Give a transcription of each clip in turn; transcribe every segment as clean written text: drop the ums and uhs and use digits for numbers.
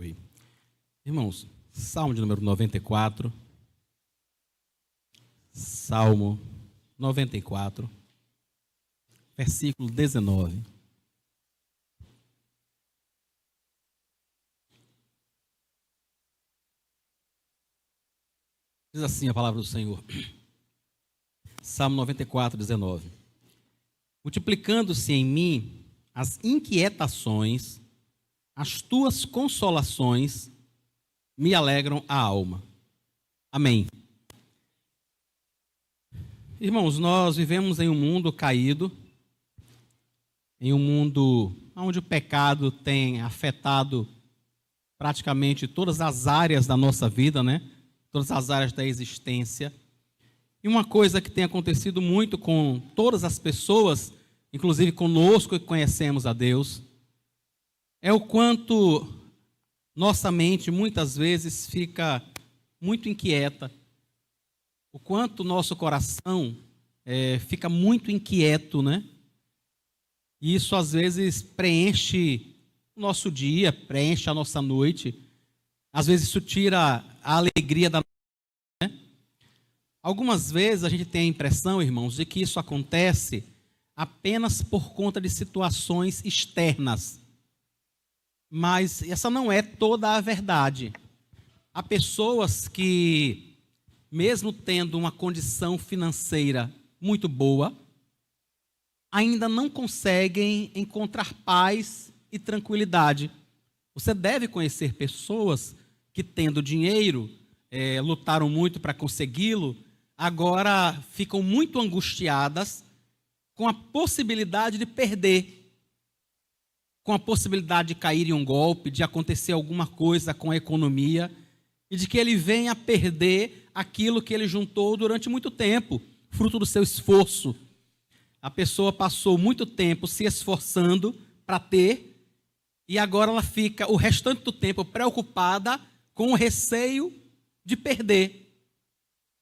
Oi. Irmãos, Salmo de número 94. Salmo 94, versículo 19. Diz assim a palavra do Senhor. Salmo 94, 19. Multiplicando-se em mim as inquietações, as tuas consolações me alegram a alma. Amém. Irmãos, nós vivemos em um mundo caído, em um mundo onde o pecado tem afetado praticamente todas as áreas da nossa vida, né? Todas as áreas da existência. E uma coisa que tem acontecido muito com todas as pessoas, inclusive conosco que conhecemos a Deus, é o quanto nossa mente muitas vezes fica muito inquieta, o quanto nosso coração fica muito inquieto, né? E isso às vezes preenche o nosso dia, preenche a nossa noite. Às vezes isso tira a alegria da noite, né? Algumas vezes a gente tem a impressão, irmãos, de que isso acontece apenas por conta de situações externas. Mas essa não é toda a verdade. Há pessoas que, mesmo tendo uma condição financeira muito boa, ainda não conseguem encontrar paz e tranquilidade. Você deve conhecer pessoas que, tendo dinheiro, lutaram muito para consegui-lo, agora ficam muito angustiadas com a possibilidade de perder, com a possibilidade de cair em um golpe, de acontecer alguma coisa com a economia e de que ele venha a perder aquilo que ele juntou durante muito tempo, fruto do seu esforço. A pessoa passou muito tempo se esforçando para ter e agora ela fica o restante do tempo preocupada com o receio de perder.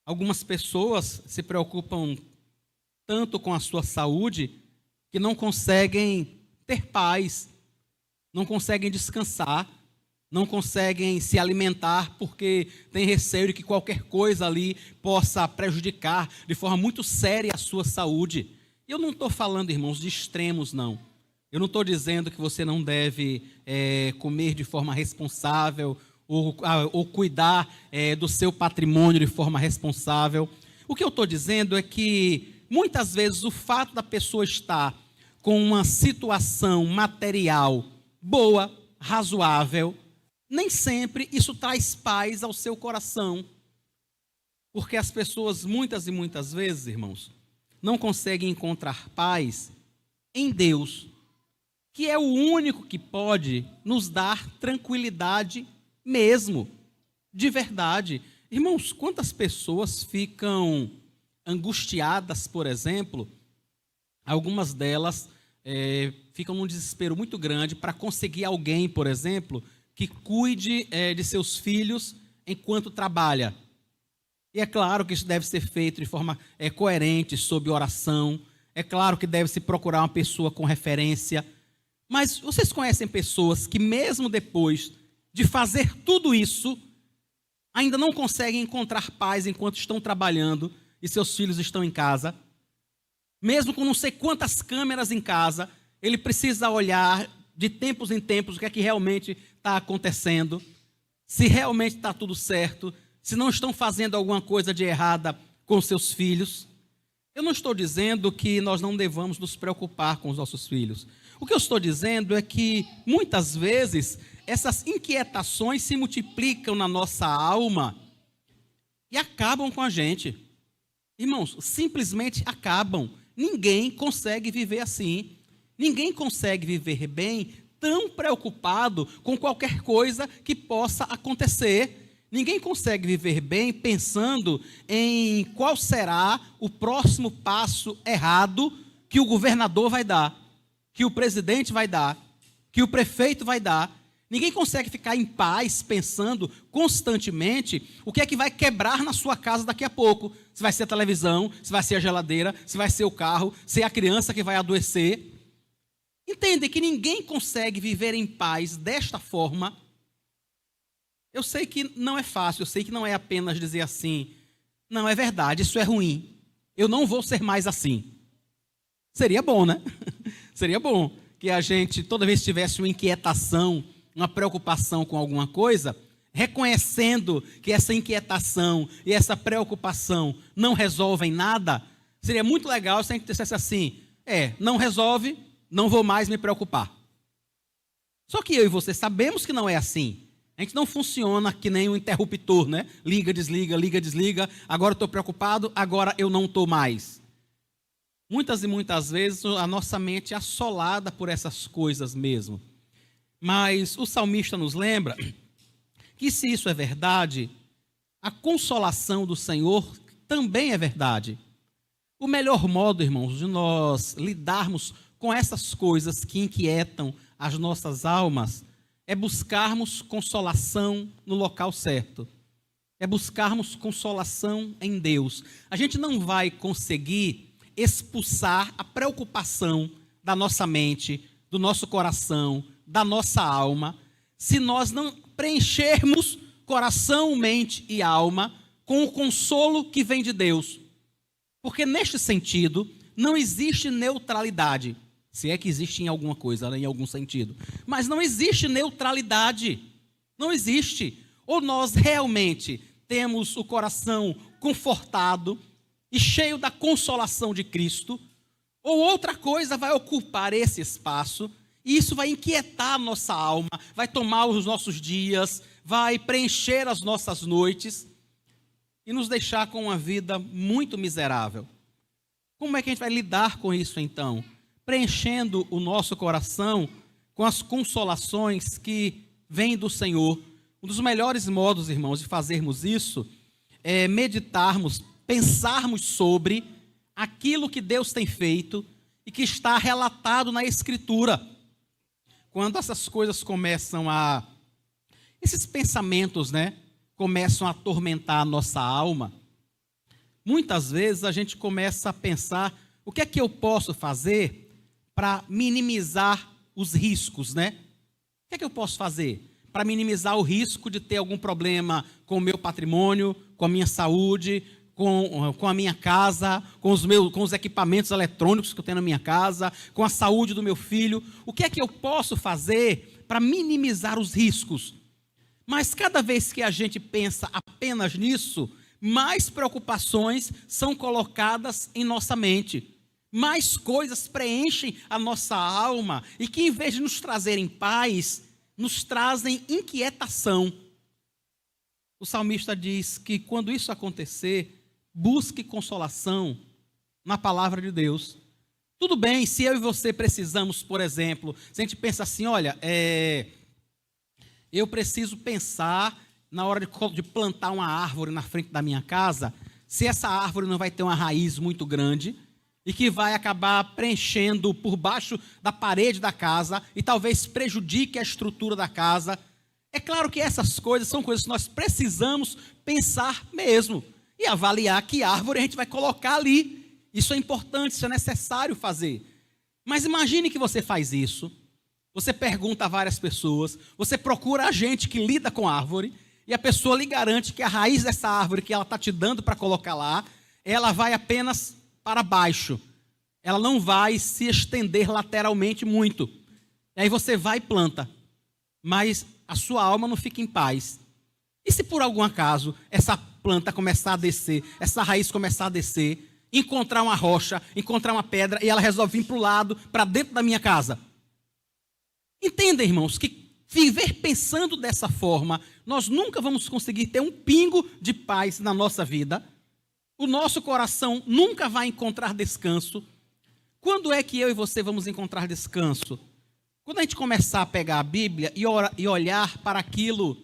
Algumas pessoas se preocupam tanto com a sua saúde que não conseguem ter paz, não conseguem descansar, não conseguem se alimentar porque tem receio de que qualquer coisa ali possa prejudicar de forma muito séria a sua saúde. E eu não estou falando, irmãos, de extremos, não. Eu não estou dizendo que você não deve comer de forma responsável ou cuidar do seu patrimônio de forma responsável. O que eu estou dizendo é que muitas vezes o fato da pessoa estar com uma situação material boa, razoável, nem sempre isso traz paz ao seu coração. Porque as pessoas muitas e muitas vezes, irmãos, não conseguem encontrar paz em Deus, que é o único que pode nos dar tranquilidade mesmo, de verdade. Irmãos, quantas pessoas ficam angustiadas, por exemplo, algumas delas ficam num desespero muito grande para conseguir alguém, por exemplo, que cuide de seus filhos enquanto trabalha. E é claro que isso deve ser feito de forma coerente, sob oração. É claro que deve se procurar uma pessoa com referência. Mas vocês conhecem pessoas que mesmo depois de fazer tudo isso, ainda não conseguem encontrar paz enquanto estão trabalhando e seus filhos estão em casa? Mesmo com não sei quantas câmeras em casa, ele precisa olhar de tempos em tempos o que é que realmente está acontecendo, se realmente está tudo certo, se não estão fazendo alguma coisa de errada com seus filhos. Eu não estou dizendo que nós não devamos nos preocupar com os nossos filhos. O que eu estou dizendo é que, muitas vezes, essas inquietações se multiplicam na nossa alma e acabam com a gente. Irmãos, simplesmente acabam. Ninguém consegue viver assim. Ninguém consegue viver bem tão preocupado com qualquer coisa que possa acontecer. Ninguém consegue viver bem pensando em qual será o próximo passo errado que o governador vai dar, que o presidente vai dar, que o prefeito vai dar. Ninguém consegue ficar em paz pensando constantemente o que é que vai quebrar na sua casa daqui a pouco. Se vai ser a televisão, se vai ser a geladeira, se vai ser o carro, se é a criança que vai adoecer. Entende que ninguém consegue viver em paz desta forma Eu sei que não é fácil, eu sei que não é apenas dizer assim, não, é verdade, isso é ruim, eu não vou ser mais assim. Seria bom, né? Seria bom que a gente, toda vez que tivesse uma inquietação, uma preocupação com alguma coisa, reconhecendo que essa inquietação e essa preocupação não resolvem nada, seria muito legal se a gente dissesse assim, não resolve, não vou mais me preocupar. Só que eu e você sabemos que não é assim. A gente não funciona que nem um interruptor, né? Liga, desliga, agora eu estou preocupado, agora eu não estou mais. Muitas e muitas vezes a nossa mente é assolada por essas coisas mesmo. Mas o salmista nos lembra que se isso é verdade, a consolação do Senhor também é verdade. O melhor modo, irmãos, de nós lidarmos com essas coisas que inquietam as nossas almas é buscarmos consolação no local certo. É buscarmos consolação em Deus. A gente não vai conseguir expulsar a preocupação da nossa mente, do nosso coração, da nossa alma, se nós não preenchermos coração, mente e alma com o consolo que vem de Deus. Porque neste sentido, não existe neutralidade. Se é que existe em alguma coisa, em algum sentido. Mas não existe neutralidade. Não existe. Ou nós realmente temos o coração confortado e cheio da consolação de Cristo, ou outra coisa vai ocupar esse espaço, e isso vai inquietar a nossa alma, vai tomar os nossos dias, vai preencher as nossas noites, e nos deixar com uma vida muito miserável. Como é que a gente vai lidar com isso então? Preenchendo o nosso coração com as consolações que vêm do Senhor. Um dos melhores modos, irmãos, de fazermos isso é meditarmos, pensarmos sobre aquilo que Deus tem feito e que está relatado na Escritura. Quando essas coisas esses pensamentos, começam a atormentar a nossa alma, muitas vezes a gente começa a pensar, o que é que eu posso fazer para minimizar os riscos, O que é que eu posso fazer para minimizar o risco de ter algum problema com o meu patrimônio, com a minha saúde, com a minha casa, com os equipamentos eletrônicos que eu tenho na minha casa, com a saúde do meu filho? O que é que eu posso fazer para minimizar os riscos? Mas cada vez que a gente pensa apenas nisso, mais preocupações são colocadas em nossa mente. Mais coisas preenchem a nossa alma e que, em vez de nos trazerem paz, nos trazem inquietação. O salmista diz que quando isso acontecer, busque consolação na palavra de Deus. Tudo bem, se eu e você precisamos, por exemplo, se a gente pensa assim, olha, eu preciso pensar na hora de plantar uma árvore na frente da minha casa, se essa árvore não vai ter uma raiz muito grande e que vai acabar preenchendo por baixo da parede da casa e talvez prejudique a estrutura da casa. É claro que essas coisas são coisas que nós precisamos pensar mesmo e avaliar que árvore a gente vai colocar ali. Isso é importante, isso é necessário fazer. Mas imagine que você faz isso, você pergunta a várias pessoas, você procura a gente que lida com árvore e a pessoa lhe garante que a raiz dessa árvore que ela está te dando para colocar lá, ela vai apenas para baixo. Ela não vai se estender lateralmente muito. E aí você vai e planta, mas a sua alma não fica em paz. E se por algum acaso essa planta começar a descer, essa raiz começar a descer, encontrar uma rocha, encontrar uma pedra e ela resolve vir para o lado, para dentro da minha casa? Entenda, irmãos, que viver pensando dessa forma, nós nunca vamos conseguir ter um pingo de paz na nossa vida. O nosso coração nunca vai encontrar descanso. Quando é que eu e você vamos encontrar descanso? Quando a gente começar a pegar a Bíblia e olhar para aquilo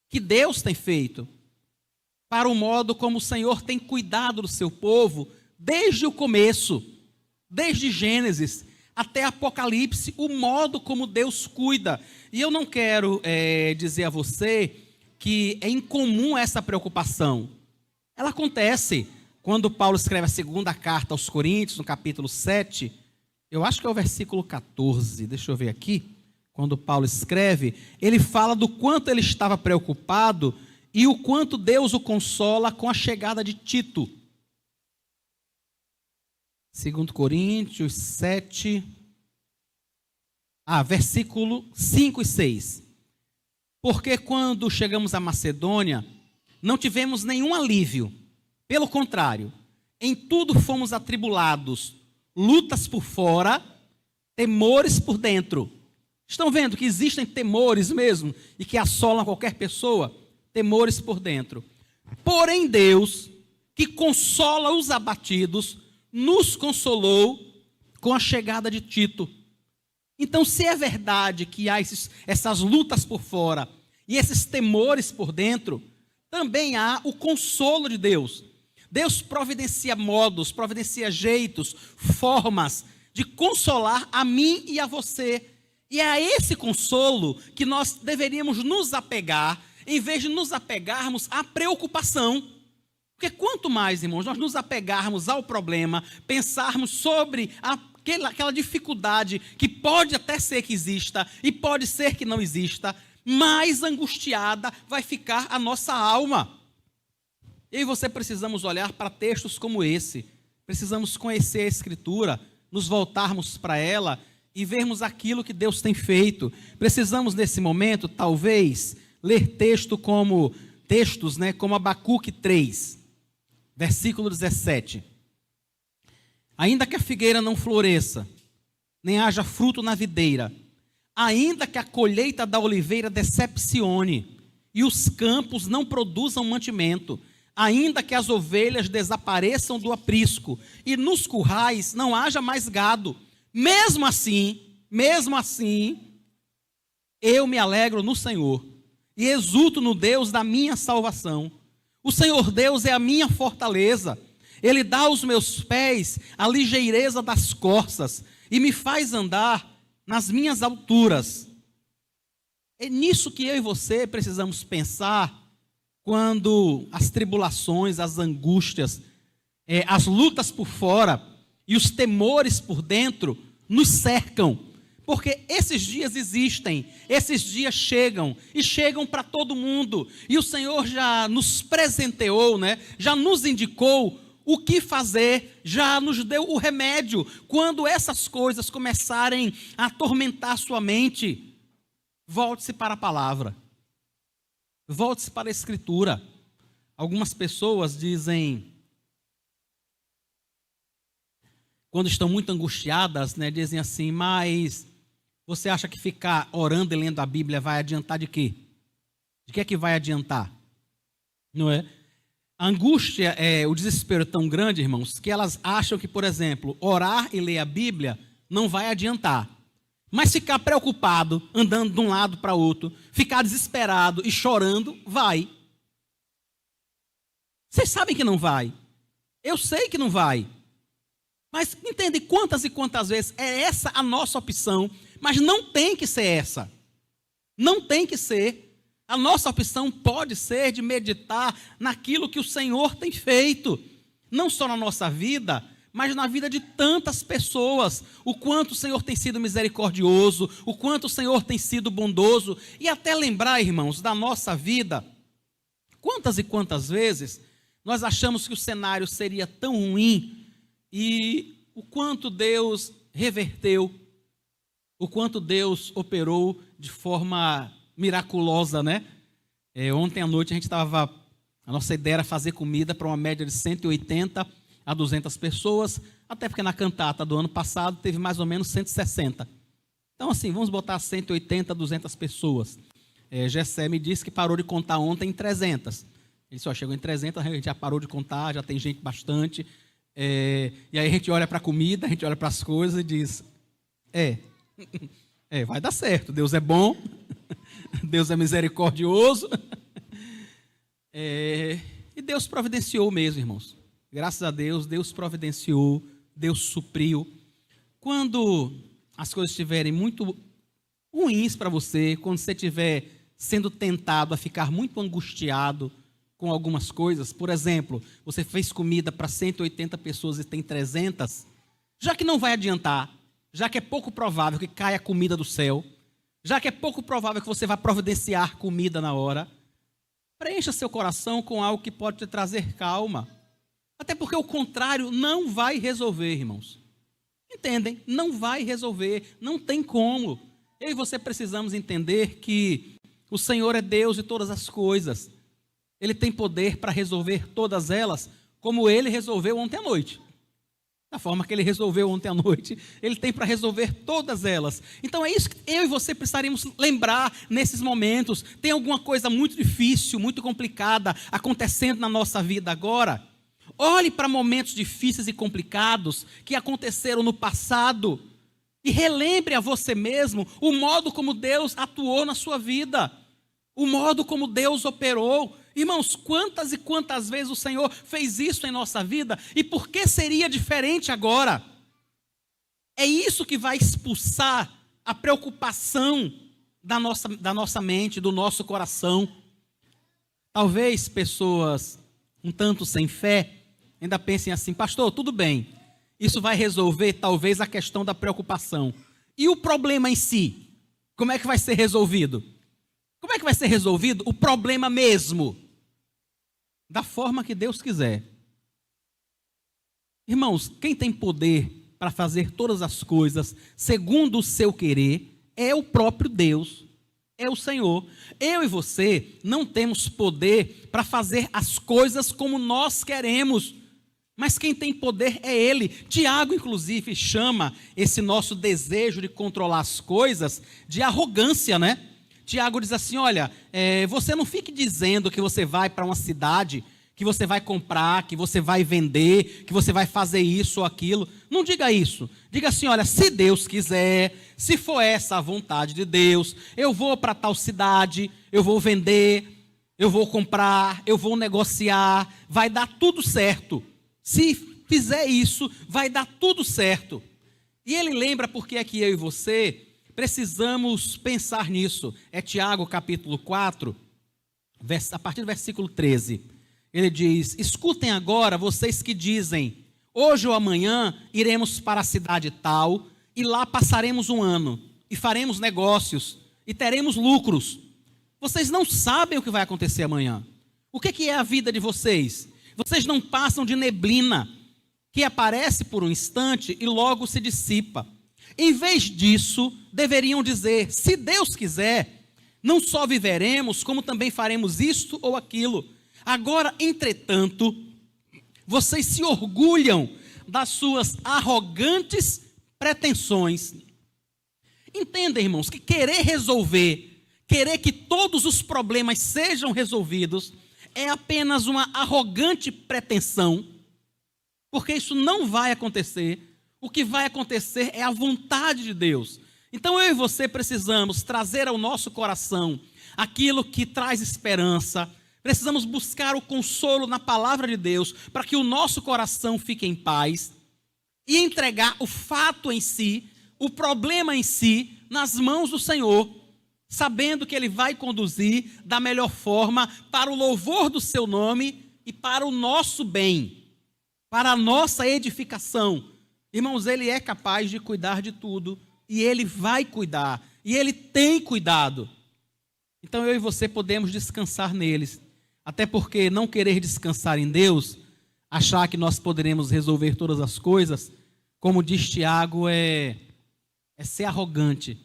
que Deus tem feito, para o modo como o Senhor tem cuidado do seu povo, desde o começo, desde Gênesis até Apocalipse, o modo como Deus cuida. E eu não quero dizer a você que é incomum essa preocupação. Ela acontece quando Paulo escreve a segunda carta aos Coríntios, no capítulo 7, eu acho que é o versículo 14, deixa eu ver aqui, quando Paulo escreve, ele fala do quanto ele estava preocupado e o quanto Deus o consola com a chegada de Tito. 2 Coríntios 7, versículo 5 e 6. Porque quando chegamos à Macedônia, não tivemos nenhum alívio. Pelo contrário, em tudo fomos atribulados, lutas por fora, temores por dentro. Estão vendo que existem temores mesmo e que assolam qualquer pessoa? Temores por dentro. Porém Deus, que consola os abatidos, nos consolou com a chegada de Tito. Então, se é verdade que há essas lutas por fora e esses temores por dentro, também há o consolo de Deus. Deus providencia modos, providencia jeitos, formas de consolar a mim e a você. E é a esse consolo que nós deveríamos nos apegar, em vez de nos apegarmos à preocupação. Porque quanto mais, irmãos, nós nos apegarmos ao problema, pensarmos sobre aquela dificuldade que pode até ser que exista e pode ser que não exista, mais angustiada vai ficar a nossa alma. Eu e você precisamos olhar para textos como esse, precisamos conhecer a Escritura, nos voltarmos para ela e vermos aquilo que Deus tem feito. Precisamos, nesse momento, talvez, ler textos como Abacuque 3, versículo 17. Ainda que a figueira não floresça, nem haja fruto na videira, ainda que a colheita da oliveira decepcione, e os campos não produzam mantimento, ainda que as ovelhas desapareçam do aprisco, e nos currais não haja mais gado, mesmo assim, eu me alegro no Senhor, e exulto no Deus da minha salvação. O Senhor Deus é a minha fortaleza, Ele dá aos meus pés a ligeireza das corças, e me faz andar nas minhas alturas. É nisso que eu e você precisamos pensar, quando as tribulações, as angústias, as lutas por fora e os temores por dentro nos cercam. Porque esses dias existem, esses dias chegam, e chegam para todo mundo. E o Senhor já nos presenteou, já nos indicou o que fazer, já nos deu o remédio. Quando essas coisas começarem a atormentar sua mente, volte-se para a palavra. Volte-se para a Escritura. Algumas pessoas dizem, quando estão muito angustiadas, dizem assim: mas você acha que ficar orando e lendo a Bíblia vai adiantar de quê? De que é que vai adiantar? Não é? A angústia, o desespero é tão grande, irmãos, que elas acham que, por exemplo, orar e ler a Bíblia não vai adiantar. Mas ficar preocupado, andando de um lado para outro, ficar desesperado e chorando, vai. Vocês sabem que não vai. Eu sei que não vai. Mas entende quantas e quantas vezes é essa a nossa opção, mas não tem que ser essa. Não tem que ser. A nossa opção pode ser de meditar naquilo que o Senhor tem feito. Não só na nossa vida, mas na vida de tantas pessoas, o quanto o Senhor tem sido misericordioso, o quanto o Senhor tem sido bondoso, e até lembrar, irmãos, da nossa vida, quantas e quantas vezes nós achamos que o cenário seria tão ruim, e o quanto Deus reverteu, o quanto Deus operou de forma miraculosa, ontem à noite a nossa ideia era fazer comida para uma média de 180 a 200 pessoas, até porque na cantata do ano passado teve mais ou menos 160. Então, assim, vamos botar 180 a 200 pessoas. Gessé me disse que parou de contar ontem em 300. Ele só chegou em 300, a gente já parou de contar, já tem gente bastante. E aí a gente olha para a comida, a gente olha para as coisas e diz, vai dar certo, Deus é bom, Deus é misericordioso. E Deus providenciou mesmo, irmãos. Graças a Deus, Deus providenciou, Deus supriu. Quando as coisas estiverem muito ruins para você, quando você estiver sendo tentado a ficar muito angustiado com algumas coisas, por exemplo, você fez comida para 180 pessoas e tem 300, já que não vai adiantar, já que é pouco provável que caia a comida do céu, já que é pouco provável que você vá providenciar comida na hora, preencha seu coração com algo que pode te trazer calma. Até porque o contrário não vai resolver, irmãos. Entendem? Não vai resolver, não tem como. Eu e você precisamos entender que o Senhor é Deus de todas as coisas. Ele tem poder para resolver todas elas, como Ele resolveu ontem à noite. Da forma que Ele resolveu ontem à noite, Ele tem para resolver todas elas. Então é isso que eu e você precisaríamos lembrar nesses momentos. Tem alguma coisa muito difícil, muito complicada acontecendo na nossa vida agora? Olhe para momentos difíceis e complicados que aconteceram no passado e relembre a você mesmo o modo como Deus atuou na sua vida, o modo como Deus operou. Irmãos, quantas e quantas vezes o Senhor fez isso em nossa vida e por que seria diferente agora? É isso que vai expulsar a preocupação da nossa mente, do nosso coração. Talvez pessoas um tanto sem fé ainda pensem assim: pastor, tudo bem, isso vai resolver talvez a questão da preocupação. E o problema em si, como é que vai ser resolvido? Como é que vai ser resolvido o problema mesmo? Da forma que Deus quiser. Irmãos, quem tem poder para fazer todas as coisas segundo o seu querer é o próprio Deus, é o Senhor. Eu e você não temos poder para fazer as coisas como nós queremos, mas quem tem poder é Ele. Tiago, inclusive, chama esse nosso desejo de controlar as coisas de arrogância, né? Tiago diz assim: olha, você não fique dizendo que você vai para uma cidade, que você vai comprar, que você vai vender, que você vai fazer isso ou aquilo. Não diga isso. Diga assim: olha, se Deus quiser, se for essa a vontade de Deus, eu vou para tal cidade, eu vou vender, eu vou comprar, eu vou negociar, vai dar tudo certo. Se fizer isso, vai dar tudo certo. E ele lembra porque é que eu e você precisamos pensar nisso. É Tiago capítulo 4, a partir do versículo 13. Ele diz: escutem agora vocês que dizem, hoje ou amanhã iremos para a cidade tal, e lá passaremos um ano, e faremos negócios, e teremos lucros. Vocês não sabem o que vai acontecer amanhã. O que é a vida de vocês? Vocês não passam de neblina, que aparece por um instante e logo se dissipa. Em vez disso, deveriam dizer: se Deus quiser, não só viveremos, como também faremos isto ou aquilo. Agora, entretanto, vocês se orgulham das suas arrogantes pretensões. Entendem, irmãos, que querer resolver, querer que todos os problemas sejam resolvidos, é apenas uma arrogante pretensão, porque isso não vai acontecer. O que vai acontecer é a vontade de Deus. Então eu e você precisamos trazer ao nosso coração aquilo que traz esperança. Precisamos buscar o consolo na palavra de Deus para que o nosso coração fique em paz e entregar o fato em si, o problema em si, nas mãos do Senhor, sabendo que Ele vai conduzir da melhor forma para o louvor do seu nome e para o nosso bem, para a nossa edificação. Irmãos, Ele é capaz de cuidar de tudo e Ele vai cuidar e Ele tem cuidado. Então eu e você podemos descansar neles, até porque não querer descansar em Deus, achar que nós poderemos resolver todas as coisas, como diz Tiago, é ser arrogante,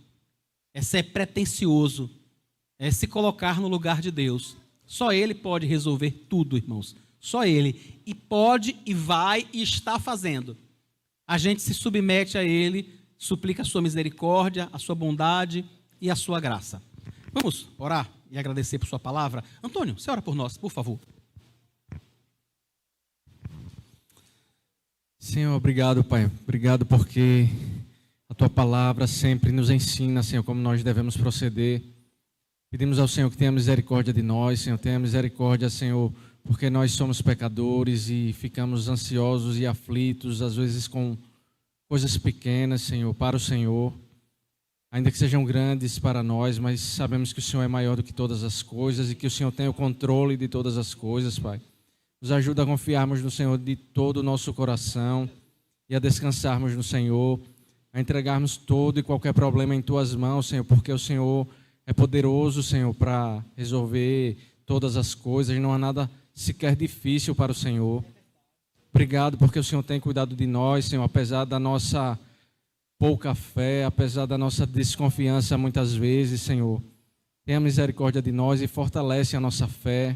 é ser pretensioso, é se colocar no lugar de Deus. Só Ele pode resolver tudo, irmãos. Só Ele. E pode, e vai, e está fazendo. A gente se submete a Ele, suplica a sua misericórdia, a sua bondade e a sua graça. Vamos orar e agradecer por sua palavra? Antônio, você ora por nós, por favor. Senhor, obrigado, Pai. Obrigado porque a Tua palavra sempre nos ensina, Senhor, como nós devemos proceder. Pedimos ao Senhor que tenha misericórdia de nós, Senhor. Tenha misericórdia, Senhor, porque nós somos pecadores e ficamos ansiosos e aflitos, às vezes com coisas pequenas, Senhor, para o Senhor. Ainda que sejam grandes para nós, mas sabemos que o Senhor é maior do que todas as coisas e que o Senhor tem o controle de todas as coisas, Pai. Nos ajuda a confiarmos no Senhor de todo o nosso coração e a descansarmos no Senhor a entregarmos todo e qualquer problema em Tuas mãos, Senhor, porque o Senhor é poderoso, Senhor, para resolver todas as coisas, não há nada sequer difícil para o Senhor. Obrigado porque o Senhor tem cuidado de nós, Senhor, apesar da nossa pouca fé, apesar da nossa desconfiança muitas vezes, Senhor. Tenha misericórdia de nós e fortalece a nossa fé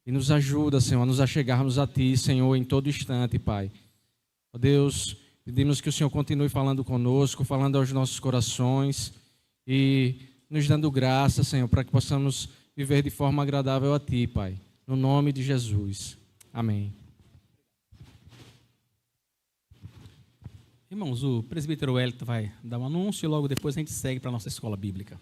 e nos ajuda, Senhor, a nos achegarmos a Ti, Senhor, em todo instante, Pai. Ó Deus, pedimos que o Senhor continue falando conosco, falando aos nossos corações e nos dando graça, Senhor, para que possamos viver de forma agradável a Ti, Pai. No nome de Jesus. Amém. Irmãos, o presbítero Wellington vai dar um anúncio e logo depois a gente segue para a nossa escola bíblica.